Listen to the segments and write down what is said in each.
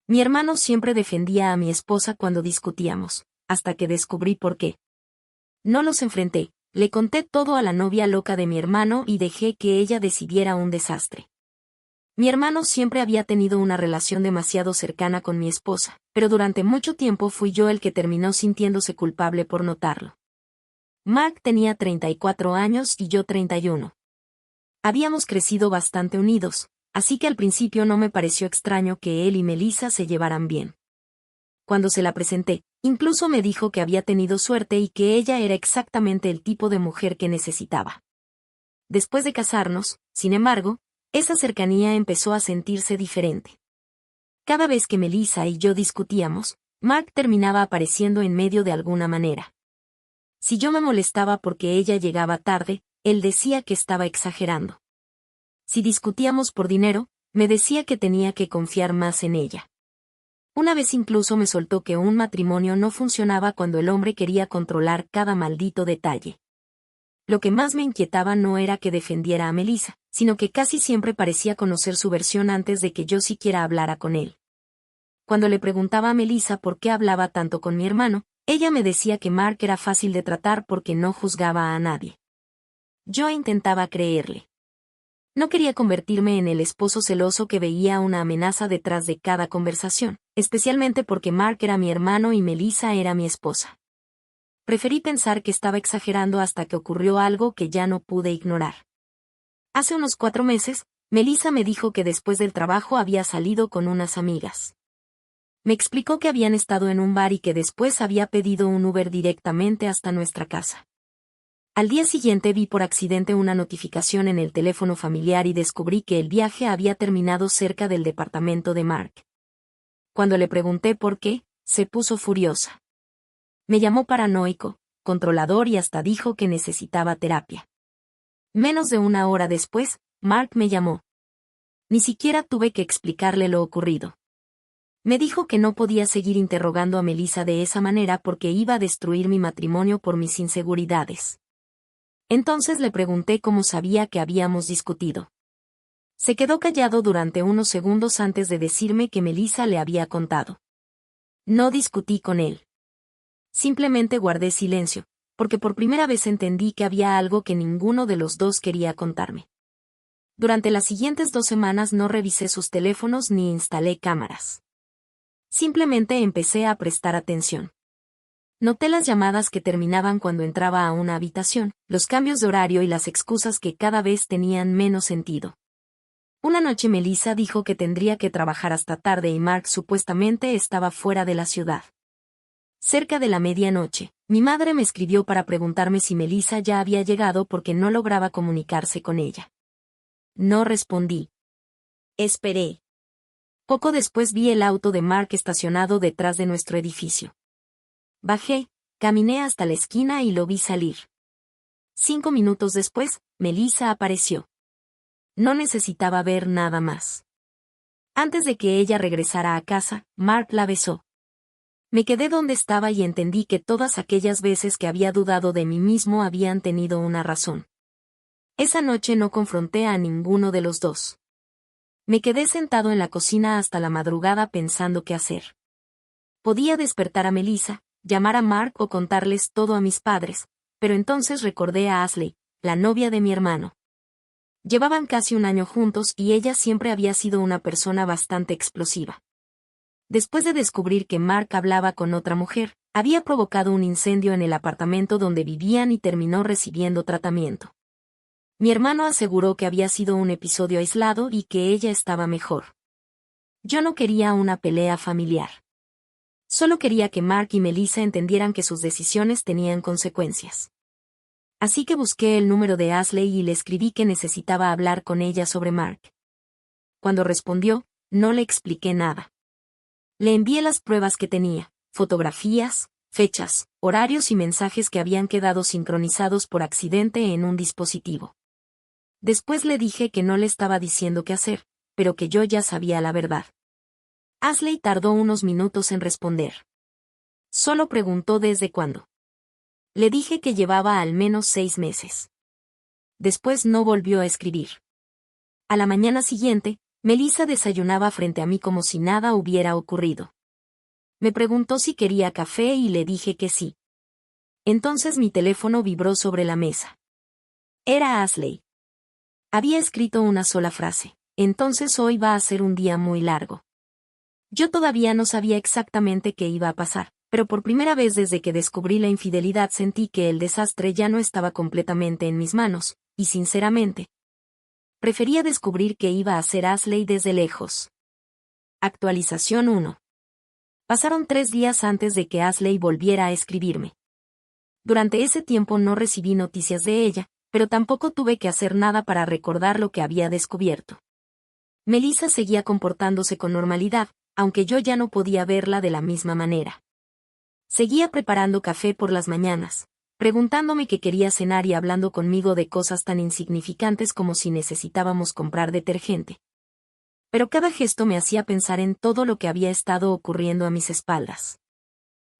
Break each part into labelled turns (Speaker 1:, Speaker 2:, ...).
Speaker 1: Mi hermano siempre defendía a mi esposa cuando discutíamos, hasta que descubrí por qué. No los enfrenté, le conté todo a la novia loca de mi hermano y dejé que ella decidiera un desastre. Mi hermano siempre había tenido una relación demasiado cercana con mi esposa, pero durante mucho tiempo fui yo el que terminó sintiéndose culpable por notarlo. Mark tenía 34 años y yo 31. Habíamos crecido bastante unidos, así que al principio no me pareció extraño que él y Melissa se llevaran bien. Cuando se la presenté, incluso me dijo que había tenido suerte y que ella era exactamente el tipo de mujer que necesitaba. Después de casarnos, sin embargo, esa cercanía empezó a sentirse diferente. Cada vez que Melissa y yo discutíamos, Mark terminaba apareciendo en medio de alguna manera. Si yo me molestaba porque ella llegaba tarde, él decía que estaba exagerando. Si discutíamos por dinero, me decía que tenía que confiar más en ella. Una vez incluso me soltó que un matrimonio no funcionaba cuando el hombre quería controlar cada maldito detalle. Lo que más me inquietaba no era que defendiera a Melissa, sino que casi siempre parecía conocer su versión antes de que yo siquiera hablara con él. Cuando le preguntaba a Melissa por qué hablaba tanto con mi hermano, ella me decía que Mark era fácil de tratar porque no juzgaba a nadie. Yo intentaba creerle. No quería convertirme en el esposo celoso que veía una amenaza detrás de cada conversación, especialmente porque Mark era mi hermano y Melissa era mi esposa. Preferí pensar que estaba exagerando hasta que ocurrió algo que ya no pude ignorar. Hace unos 4 meses, Melissa me dijo que después del trabajo había salido con unas amigas. Me explicó que habían estado en un bar y que después había pedido un Uber directamente hasta nuestra casa. Al día siguiente vi por accidente una notificación en el teléfono familiar y descubrí que el viaje había terminado cerca del departamento de Mark. Cuando le pregunté por qué, se puso furiosa. Me llamó paranoico, controlador y hasta dijo que necesitaba terapia. Menos de una hora después, Mark me llamó. Ni siquiera tuve que explicarle lo ocurrido. Me dijo que no podía seguir interrogando a Melissa de esa manera porque iba a destruir mi matrimonio por mis inseguridades. Entonces le pregunté cómo sabía que habíamos discutido. Se quedó callado durante unos segundos antes de decirme que Melissa le había contado. No discutí con él. Simplemente guardé silencio, porque por primera vez entendí que había algo que ninguno de los dos quería contarme. Durante las siguientes 2 semanas no revisé sus teléfonos ni instalé cámaras. Simplemente empecé a prestar atención. Noté las llamadas que terminaban cuando entraba a una habitación, los cambios de horario y las excusas que cada vez tenían menos sentido. Una noche Melissa dijo que tendría que trabajar hasta tarde y Mark supuestamente estaba fuera de la ciudad. Cerca de la medianoche, mi madre me escribió para preguntarme si Melissa ya había llegado porque no lograba comunicarse con ella. No respondí. Esperé. Poco después vi el auto de Mark estacionado detrás de nuestro edificio. Bajé, caminé hasta la esquina y lo vi salir. 5 minutos después, Melissa apareció. No necesitaba ver nada más. Antes de que ella regresara a casa, Mark la besó. Me quedé donde estaba y entendí que todas aquellas veces que había dudado de mí mismo habían tenido una razón. Esa noche no confronté a ninguno de los dos. Me quedé sentado en la cocina hasta la madrugada pensando qué hacer. Podía despertar a Melissa, llamar a Mark o contarles todo a mis padres, pero entonces recordé a Ashley, la novia de mi hermano. Llevaban casi un año juntos y ella siempre había sido una persona bastante explosiva. Después de descubrir que Mark hablaba con otra mujer, había provocado un incendio en el apartamento donde vivían y terminó recibiendo tratamiento. Mi hermano aseguró que había sido un episodio aislado y que ella estaba mejor. Yo no quería una pelea familiar. Solo quería que Mark y Melissa entendieran que sus decisiones tenían consecuencias. Así que busqué el número de Ashley y le escribí que necesitaba hablar con ella sobre Mark. Cuando respondió, no le expliqué nada. Le envié las pruebas que tenía, fotografías, fechas, horarios y mensajes que habían quedado sincronizados por accidente en un dispositivo. Después le dije que no le estaba diciendo qué hacer, pero que yo ya sabía la verdad. Ashley tardó unos minutos en responder. Solo preguntó desde cuándo. Le dije que llevaba al menos 6 meses. Después no volvió a escribir. A la mañana siguiente, Melissa desayunaba frente a mí como si nada hubiera ocurrido. Me preguntó si quería café y le dije que sí. Entonces mi teléfono vibró sobre la mesa. Era Ashley. Había escrito una sola frase. Entonces hoy va a ser un día muy largo. Yo todavía no sabía exactamente qué iba a pasar, pero por primera vez desde que descubrí la infidelidad sentí que el desastre ya no estaba completamente en mis manos, y sinceramente, prefería descubrir qué iba a hacer Ashley desde lejos. Actualización 1. Pasaron 3 días antes de que Ashley volviera a escribirme. Durante ese tiempo no recibí noticias de ella, pero tampoco tuve que hacer nada para recordar lo que había descubierto. Melissa seguía comportándose con normalidad, aunque yo ya no podía verla de la misma manera. Seguía preparando café por las mañanas, preguntándome qué quería cenar y hablando conmigo de cosas tan insignificantes como si necesitábamos comprar detergente. Pero cada gesto me hacía pensar en todo lo que había estado ocurriendo a mis espaldas.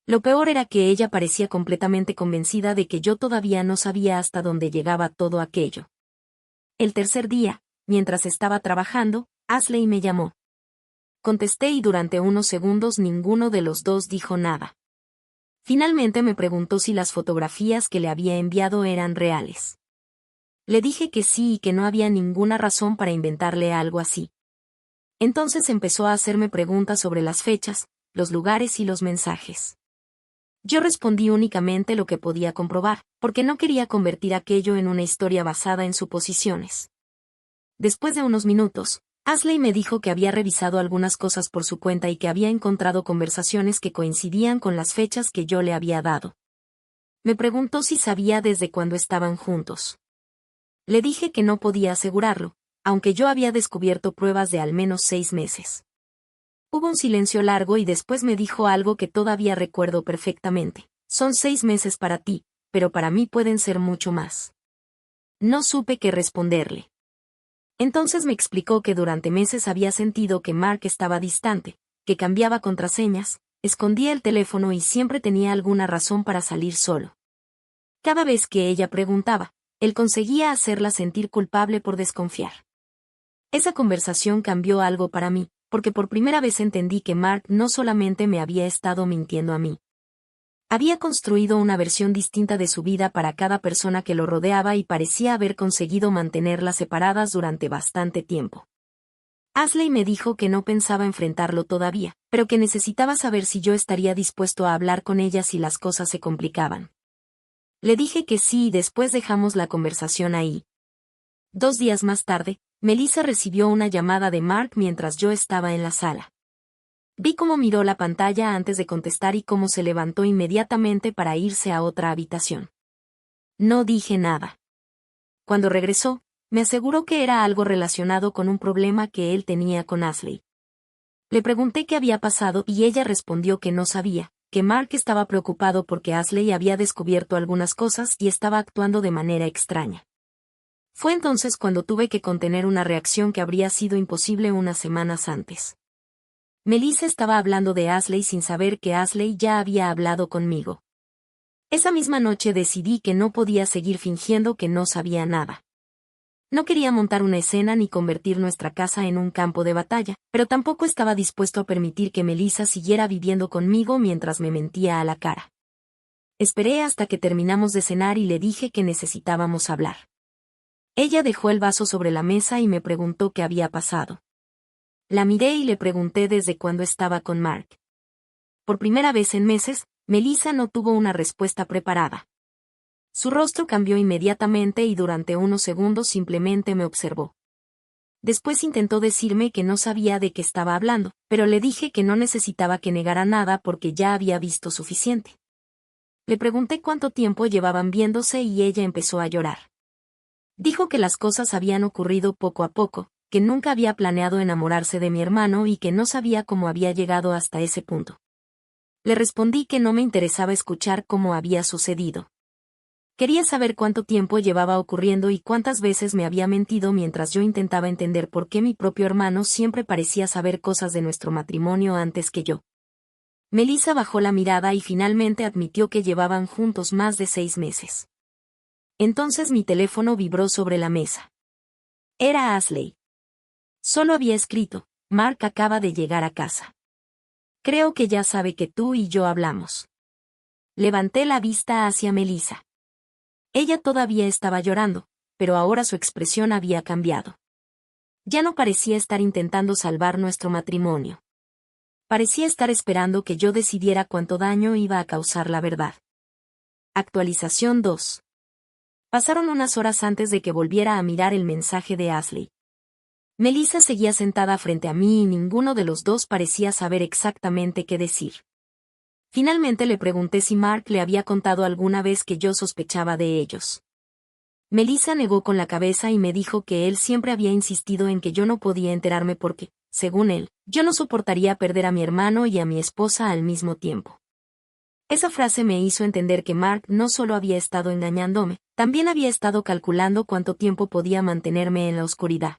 Speaker 1: Lo peor era que ella parecía completamente convencida de que yo todavía no sabía hasta dónde llegaba todo aquello. El tercer día, mientras estaba trabajando, Ashley me llamó. Contesté y durante unos segundos ninguno de los dos dijo nada. Finalmente me preguntó si las fotografías que le había enviado eran reales. Le dije que sí y que no había ninguna razón para inventarle algo así. Entonces empezó a hacerme preguntas sobre las fechas, los lugares y los mensajes. Yo respondí únicamente lo que podía comprobar, porque no quería convertir aquello en una historia basada en suposiciones. Después de unos minutos, Ashley me dijo que había revisado algunas cosas por su cuenta y que había encontrado conversaciones que coincidían con las fechas que yo le había dado. Me preguntó si sabía desde cuándo estaban juntos. Le dije que no podía asegurarlo, aunque yo había descubierto pruebas de al menos 6 meses. Hubo un silencio largo y después me dijo algo que todavía recuerdo perfectamente. Son 6 meses para ti, pero para mí pueden ser mucho más. No supe qué responderle. Entonces me explicó que durante meses había sentido que Mark estaba distante, que cambiaba contraseñas, escondía el teléfono y siempre tenía alguna razón para salir solo. Cada vez que ella preguntaba, él conseguía hacerla sentir culpable por desconfiar. Esa conversación cambió algo para mí, porque por primera vez entendí que Mark no solamente me había estado mintiendo a mí. Había construido una versión distinta de su vida para cada persona que lo rodeaba y parecía haber conseguido mantenerlas separadas durante bastante tiempo. Ashley me dijo que no pensaba enfrentarlo todavía, pero que necesitaba saber si yo estaría dispuesto a hablar con ella si las cosas se complicaban. Le dije que sí y después dejamos la conversación ahí. 2 días más tarde, Melissa recibió una llamada de Mark mientras yo estaba en la sala. Vi cómo miró la pantalla antes de contestar y cómo se levantó inmediatamente para irse a otra habitación. No dije nada. Cuando regresó, me aseguró que era algo relacionado con un problema que él tenía con Ashley. Le pregunté qué había pasado y ella respondió que no sabía, que Mark estaba preocupado porque Ashley había descubierto algunas cosas y estaba actuando de manera extraña. Fue entonces cuando tuve que contener una reacción que habría sido imposible unas semanas antes. Melissa estaba hablando de Ashley sin saber que Ashley ya había hablado conmigo. Esa misma noche decidí que no podía seguir fingiendo que no sabía nada. No quería montar una escena ni convertir nuestra casa en un campo de batalla, pero tampoco estaba dispuesto a permitir que Melissa siguiera viviendo conmigo mientras me mentía a la cara. Esperé hasta que terminamos de cenar y le dije que necesitábamos hablar. Ella dejó el vaso sobre la mesa y me preguntó qué había pasado. La miré y le pregunté desde cuándo estaba con Mark. Por primera vez en meses, Melissa no tuvo una respuesta preparada. Su rostro cambió inmediatamente y durante unos segundos simplemente me observó. Después intentó decirme que no sabía de qué estaba hablando, pero le dije que no necesitaba que negara nada porque ya había visto suficiente. Le pregunté cuánto tiempo llevaban viéndose y ella empezó a llorar. Dijo que las cosas habían ocurrido poco a poco, que nunca había planeado enamorarse de mi hermano y que no sabía cómo había llegado hasta ese punto. Le respondí que no me interesaba escuchar cómo había sucedido. Quería saber cuánto tiempo llevaba ocurriendo y cuántas veces me había mentido mientras yo intentaba entender por qué mi propio hermano siempre parecía saber cosas de nuestro matrimonio antes que yo. Melissa bajó la mirada y finalmente admitió que llevaban juntos más de 6 meses. Entonces mi teléfono vibró sobre la mesa. Era Ashley. Solo había escrito: Mark acaba de llegar a casa. Creo que ya sabe que tú y yo hablamos. Levanté la vista hacia Melissa. Ella todavía estaba llorando, pero ahora su expresión había cambiado. Ya no parecía estar intentando salvar nuestro matrimonio. Parecía estar esperando que yo decidiera cuánto daño iba a causar la verdad. Actualización 2. Pasaron unas horas antes de que volviera a mirar el mensaje de Ashley. Melissa seguía sentada frente a mí y ninguno de los dos parecía saber exactamente qué decir. Finalmente le pregunté si Mark le había contado alguna vez que yo sospechaba de ellos. Melissa negó con la cabeza y me dijo que él siempre había insistido en que yo no podía enterarme porque, según él, yo no soportaría perder a mi hermano y a mi esposa al mismo tiempo. Esa frase me hizo entender que Mark no solo había estado engañándome, también había estado calculando cuánto tiempo podía mantenerme en la oscuridad.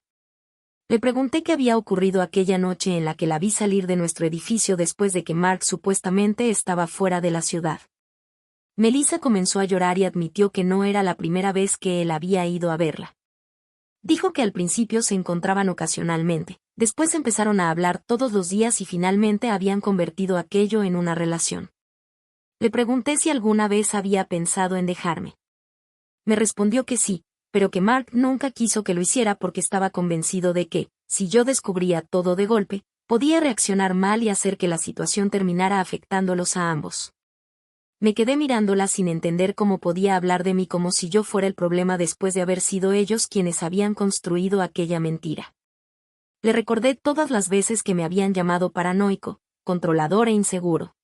Speaker 1: Le pregunté qué había ocurrido aquella noche en la que la vi salir de nuestro edificio después de que Mark supuestamente estaba fuera de la ciudad. Melissa comenzó a llorar y admitió que no era la primera vez que él había ido a verla. Dijo que al principio se encontraban ocasionalmente, después empezaron a hablar todos los días y finalmente habían convertido aquello en una relación. Le pregunté si alguna vez había pensado en dejarme. Me respondió que sí, pero que Mark nunca quiso que lo hiciera porque estaba convencido de que, si yo descubría todo de golpe, podía reaccionar mal y hacer que la situación terminara afectándolos a ambos. Me quedé mirándola sin entender cómo podía hablar de mí como si yo fuera el problema después de haber sido ellos quienes habían construido aquella mentira. Le recordé todas las veces que me habían llamado paranoico, controlador e inseguro.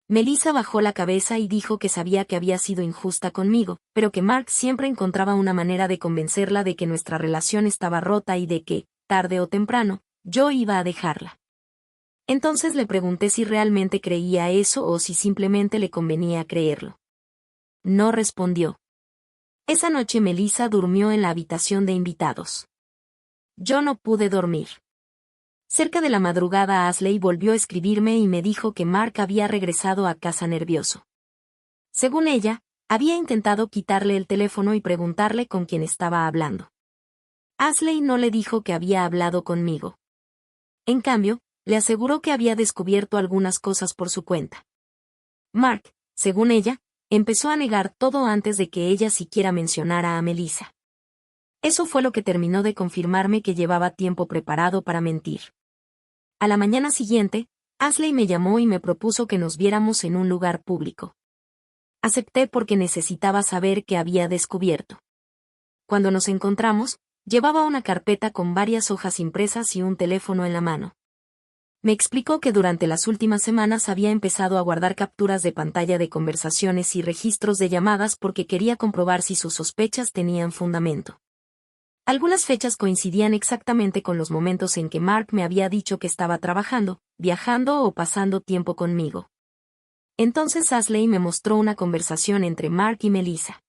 Speaker 1: Melissa bajó la cabeza y dijo que sabía que había sido injusta conmigo, pero que Mark siempre encontraba una manera de convencerla de que nuestra relación estaba rota y de que, tarde o temprano, yo iba a dejarla. Entonces le pregunté si realmente creía eso o si simplemente le convenía creerlo. No respondió. Esa noche Melissa durmió en la habitación de invitados. Yo no pude dormir. Cerca de la madrugada Ashley volvió a escribirme y me dijo que Mark había regresado a casa nervioso. Según ella, había intentado quitarle el teléfono y preguntarle con quién estaba hablando. Ashley no le dijo que había hablado conmigo. En cambio, le aseguró que había descubierto algunas cosas por su cuenta. Mark, según ella, empezó a negar todo antes de que ella siquiera mencionara a Melissa. Eso fue lo que terminó de confirmarme que llevaba tiempo preparado para mentir. A la mañana siguiente, Ashley me llamó y me propuso que nos viéramos en un lugar público. Acepté porque necesitaba saber qué había descubierto. Cuando nos encontramos, llevaba una carpeta con varias hojas impresas y un teléfono en la mano. Me explicó que durante las últimas semanas había empezado a guardar capturas de pantalla de conversaciones y registros de llamadas porque quería comprobar si sus sospechas tenían fundamento. Algunas fechas coincidían exactamente con los momentos en que Mark me había dicho que estaba trabajando, viajando o pasando tiempo conmigo. Entonces Ashley me mostró una conversación entre Mark y Melissa.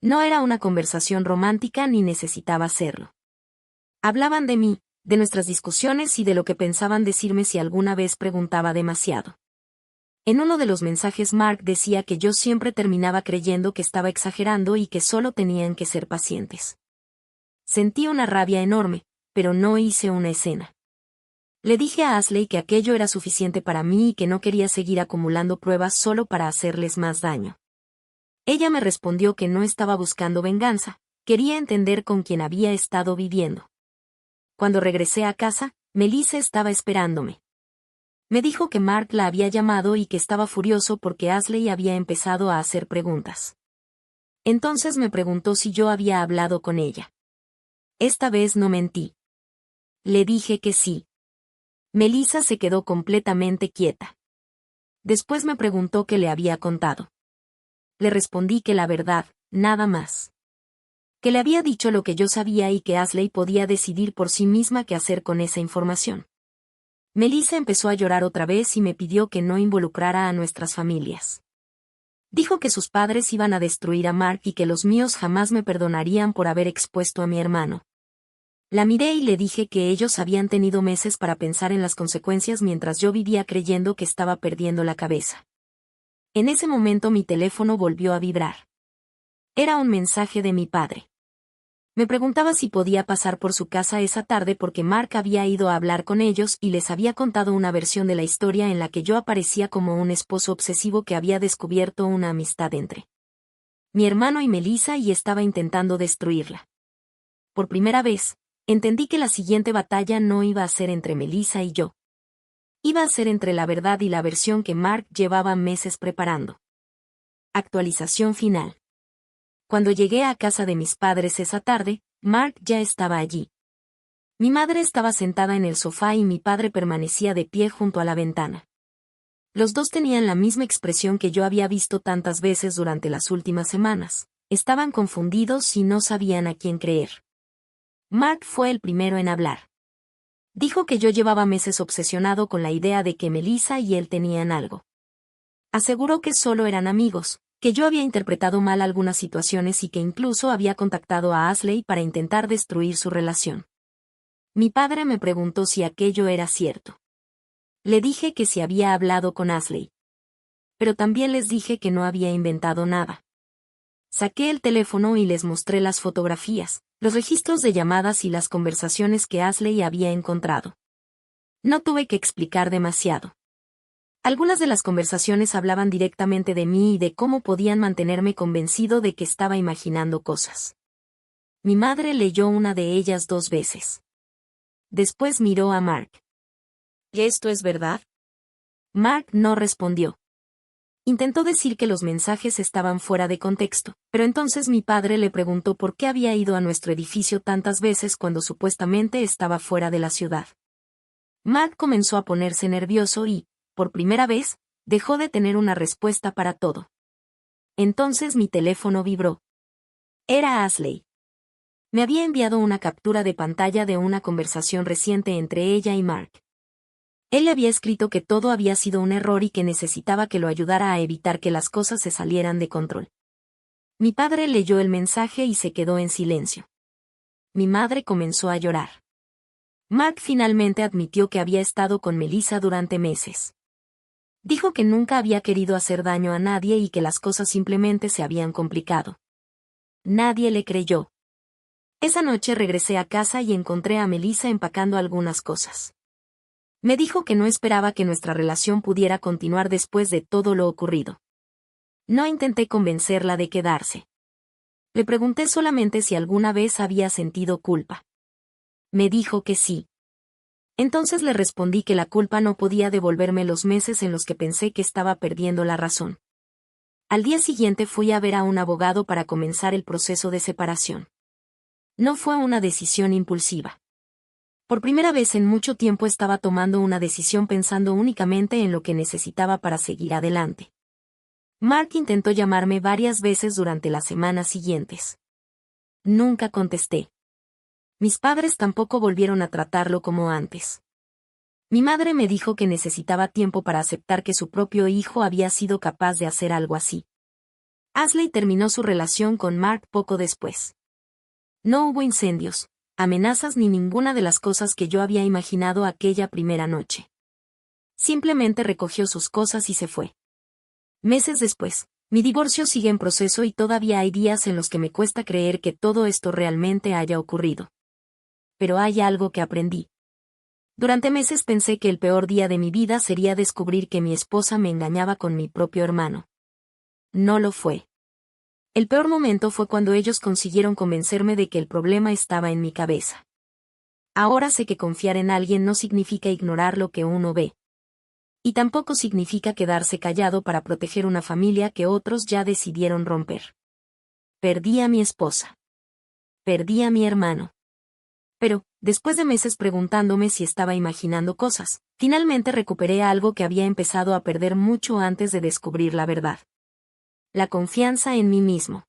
Speaker 1: No era una conversación romántica ni necesitaba serlo. Hablaban de mí, de nuestras discusiones y de lo que pensaban decirme si alguna vez preguntaba demasiado. En uno de los mensajes Mark decía que yo siempre terminaba creyendo que estaba exagerando y que solo tenían que ser pacientes. Sentí una rabia enorme, pero no hice una escena. Le dije a Ashley que aquello era suficiente para mí y que no quería seguir acumulando pruebas solo para hacerles más daño. Ella me respondió que no estaba buscando venganza, quería entender con quién había estado viviendo. Cuando regresé a casa, Melissa estaba esperándome. Me dijo que Mark la había llamado y que estaba furioso porque Ashley había empezado a hacer preguntas. Entonces me preguntó si yo había hablado con ella. Esta vez no mentí. Le dije que sí. Melissa se quedó completamente quieta. Después me preguntó qué le había contado. Le respondí que la verdad, nada más. Que le había dicho lo que yo sabía y que Ashley podía decidir por sí misma qué hacer con esa información. Melissa empezó a llorar otra vez y me pidió que no involucrara a nuestras familias. Dijo que sus padres iban a destruir a Mark y que los míos jamás me perdonarían por haber expuesto a mi hermano. La miré y le dije que ellos habían tenido meses para pensar en las consecuencias mientras yo vivía creyendo que estaba perdiendo la cabeza. En ese momento mi teléfono volvió a vibrar. Era un mensaje de mi padre. Me preguntaba si podía pasar por su casa esa tarde porque Mark había ido a hablar con ellos y les había contado una versión de la historia en la que yo aparecía como un esposo obsesivo que había descubierto una amistad entre mi hermano y Melissa y estaba intentando destruirla. Por primera vez, entendí que la siguiente batalla no iba a ser entre Melissa y yo. Iba a ser entre la verdad y la versión que Mark llevaba meses preparando. Actualización final. Cuando llegué a casa de mis padres esa tarde, Mark ya estaba allí. Mi madre estaba sentada en el sofá y mi padre permanecía de pie junto a la ventana. Los dos tenían la misma expresión que yo había visto tantas veces durante las últimas semanas. Estaban confundidos y no sabían a quién creer. Mark fue el primero en hablar. Dijo que yo llevaba meses obsesionado con la idea de que Melissa y él tenían algo. Aseguró que solo eran amigos, que yo había interpretado mal algunas situaciones y que incluso había contactado a Ashley para intentar destruir su relación. Mi padre me preguntó si aquello era cierto. Le dije que si había hablado con Ashley. Pero también les dije que no había inventado nada. Saqué el teléfono y les mostré las fotografías, los registros de llamadas y las conversaciones que Ashley había encontrado. No tuve que explicar demasiado. Algunas de las conversaciones hablaban directamente de mí y de cómo podían mantenerme convencido de que estaba imaginando cosas. Mi madre leyó una de ellas 2 veces. Después miró a Mark. ¿Y esto es verdad? Mark no respondió. Intentó decir que los mensajes estaban fuera de contexto, pero entonces mi padre le preguntó por qué había ido a nuestro edificio tantas veces cuando supuestamente estaba fuera de la ciudad. Mark comenzó a ponerse nervioso y, por primera vez, dejó de tener una respuesta para todo. Entonces mi teléfono vibró. Era Ashley. Me había enviado una captura de pantalla de una conversación reciente entre ella y Mark. Él le había escrito que todo había sido un error y que necesitaba que lo ayudara a evitar que las cosas se salieran de control. Mi padre leyó el mensaje y se quedó en silencio. Mi madre comenzó a llorar. Mark finalmente admitió que había estado con Melissa durante meses. Dijo que nunca había querido hacer daño a nadie y que las cosas simplemente se habían complicado. Nadie le creyó. Esa noche regresé a casa y encontré a Melissa empacando algunas cosas. Me dijo que no esperaba que nuestra relación pudiera continuar después de todo lo ocurrido. No intenté convencerla de quedarse. Le pregunté solamente si alguna vez había sentido culpa. Me dijo que sí. Entonces le respondí que la culpa no podía devolverme los meses en los que pensé que estaba perdiendo la razón. Al día siguiente fui a ver a un abogado para comenzar el proceso de separación. No fue una decisión impulsiva. Por primera vez en mucho tiempo estaba tomando una decisión pensando únicamente en lo que necesitaba para seguir adelante. Mark intentó llamarme varias veces durante las semanas siguientes. Nunca contesté. Mis padres tampoco volvieron a tratarlo como antes. Mi madre me dijo que necesitaba tiempo para aceptar que su propio hijo había sido capaz de hacer algo así. Ashley terminó su relación con Mark poco después. No hubo incendios, amenazas ni ninguna de las cosas que yo había imaginado aquella primera noche. Simplemente recogió sus cosas y se fue. Meses después, mi divorcio sigue en proceso y todavía hay días en los que me cuesta creer que todo esto realmente haya ocurrido. Pero hay algo que aprendí. Durante meses pensé que el peor día de mi vida sería descubrir que mi esposa me engañaba con mi propio hermano. No lo fue. El peor momento fue cuando ellos consiguieron convencerme de que el problema estaba en mi cabeza. Ahora sé que confiar en alguien no significa ignorar lo que uno ve. Y tampoco significa quedarse callado para proteger una familia que otros ya decidieron romper. Perdí a mi esposa. Perdí a mi hermano. Pero, después de meses preguntándome si estaba imaginando cosas, finalmente recuperé algo que había empezado a perder mucho antes de descubrir la verdad. La confianza en mí mismo.